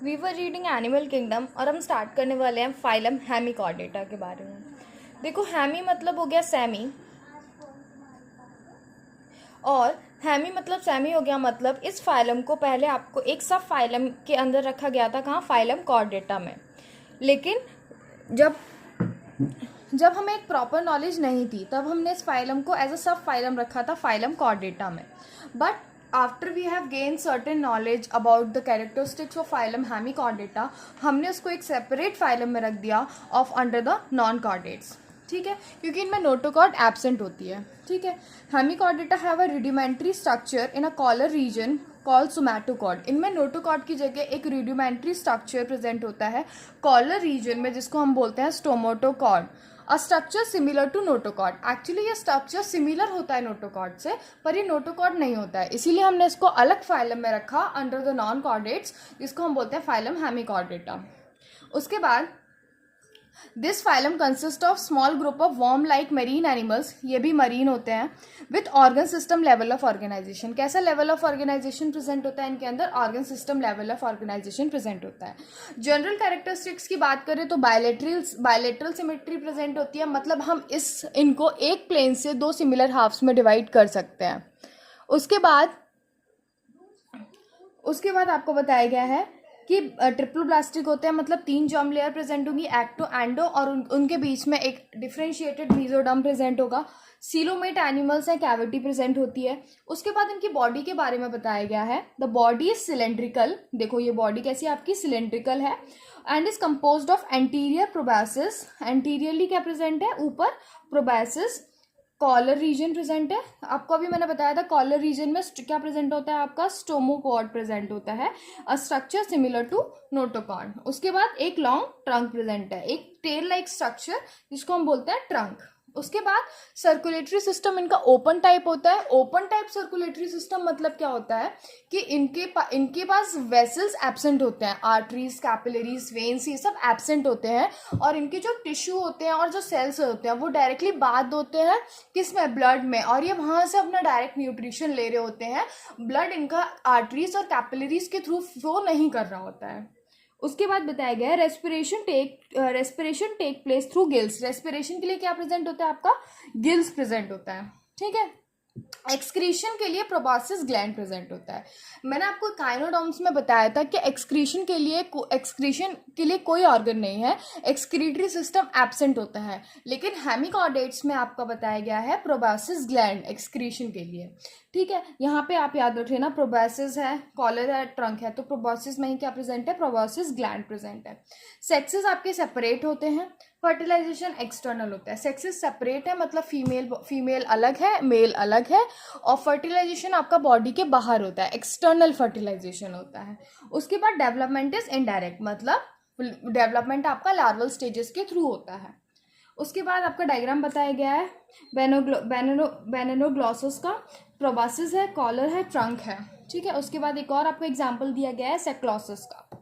We were reading animal kingdom और हम start करने वाले हैं फाइलम हेमिकॉर्डेटा के बारे में। देखो हेमी मतलब हो गया सेमी और हेमी मतलब सेमी हो गया, मतलब इस फाइलम को पहले आपको एक सब फाइलम के अंदर रखा गया था, कहाँ, फाइलम कॉर्डेटा में। लेकिन जब जब हमें एक प्रॉपर नॉलेज नहीं थी तब हमने इस फाइलम को एज अ सब फाइलम रखा था फाइलम कॉर्डेटा में। But after we have gain certain knowledge about the characteristics of phylum Hemichordata, हमने उसको एक सेपरेट फाइलम में रख दिया of under the non chordates. ठीक है, क्योंकि इनमें नोटोकॉर्ड एब्सेंट होती है। ठीक है, Hemichordata have a rudimentary structure in a collar region call somatochord. इनमें नोटोकॉर्ड की जगह एक रुडिमेंट्री स्ट्रक्चर प्रेजेंट होता है कॉलर रीजन में, जिसको हम बोलते हैं stomochord. A structure similar to notochord. Actually ये स्ट्रक्चर सिमिलर होता है नोटोकॉर्ड से, पर ये नोटोकॉर्ड नहीं होता है, इसीलिए हमने इसको अलग फाइलम में रखा अंडर द नॉन कॉर्डेट्स, जिसको हम बोलते हैं फाइलम हेमिकॉर्डेटा। उसके बाद this phylum consist of small group of worm like marine animals, ये भी मरीन होते हैं, with organ system level of organisation. कैसा लेवल ऑफ ऑर्गेनाइजेशन प्रेजेंट होता है इनके अंदर? Organ level of organisation present होता है। जनरल कैरेक्टरिस्टिक्स की बात करें तो बायलेटरल सिमेट्री प्रेजेंट होती है, मतलब हम इनको एक प्लेन से दो सिमिलर हाफ्स में डिवाइड कर सकते हैं। उसके बाद आपको बताया गया है कि ट्रिपल ब्लास्टिक होते हैं, मतलब 3 जर्म लेयर प्रेजेंट होंगी, एक्टो एंडो, और उनके बीच में एक डिफरेंशिएटेड मीजोडर्म प्रेजेंट होगा। सीलोमेट एनिमल्स हैं, कैविटी प्रेजेंट होती है। उसके बाद इनकी बॉडी के बारे में बताया गया है। The body is cylindrical. देखो ये बॉडी कैसी है आपकी? सिलेंड्रिकल है and is composed of anterior proboscis. Anteriorly क्या प्रेजेंट है? ऊपर प्रोबैसिस। कॉलर रीजन प्रेजेंट है, आपको अभी मैंने बताया था कॉलर रीजन में क्या प्रेजेंट होता है आपका? स्टोमोकॉर्ड प्रेजेंट होता है, a structure similar to notochord. उसके बाद एक लॉन्ग ट्रंक प्रेजेंट है, एक टेल लाइक स्ट्रक्चर जिसको हम बोलते हैं ट्रंक। उसके बाद सर्कुलेटरी सिस्टम इनका ओपन टाइप होता है। ओपन टाइप सर्कुलेटरी सिस्टम मतलब क्या होता है कि इनके पास वेसल्स एब्सेंट होते हैं, आर्टरीज, कैपिलरीज, वेन्स, ये सब एब्सेंट होते हैं, और इनके जो टिश्यू होते हैं और जो सेल्स होते हैं वो डायरेक्टली बाध होते हैं किसमें? ब्लड में, और ये वहां से अपना डायरेक्ट न्यूट्रिशन ले रहे होते हैं। ब्लड इनका आर्टरीज और कैपिलरीज के थ्रू फ्लो नहीं कर रहा होता है। उसके बाद बताया गया है respiration take place through gills. Respiration के लिए क्या प्रेजेंट होता है आपका? गिल्स प्रेजेंट होता है। ठीक है, एक्सक्रीशन के लिए प्रोबॉसिस ग्लैंड प्रेजेंट होता है। मैंने आपको काइनोडर्म्स में बताया था कि एक्सक्रीशन के लिए कोई ऑर्गन नहीं है, एक्सक्रीटरी सिस्टम एब्सेंट होता है। लेकिन हेमिकॉर्डेट्स में आपका बताया गया है प्रोबॉसिस ग्लैंड एक्सक्रीशन के लिए। ठीक है, यहाँ पे आप याद रख लेना, प्रोबॉसिस है, कॉलर है, ट्रंक है, तो प्रोबॉसिस में ही क्या प्रेजेंट है? प्रोबॉसिस ग्लैंड प्रेजेंट है। सेक्सेस आपके सेपरेट होते हैं, फर्टिलाइजेशन एक्सटर्नल होता है। सेक्सेस सेपरेट है, मतलब फीमेल अलग है, मेल अलग है, और फर्टिलाइजेशन आपका बॉडी के बाहर होता है, एक्सटर्नल फर्टिलाइजेशन होता है। उसके बाद डेवलपमेंट इज इनडायरेक्ट, मतलब डेवलपमेंट आपका लार्वल स्टेजेस के थ्रू होता है। उसके बाद आपका डायग्राम बताया गया है बेनेनोग्लॉसस का। प्रोबॉसिस है, कॉलर है, ट्रंक है। ठीक है, उसके बाद एक और आपको एग्जाम्पल दिया गया है सेक्लोसिस का।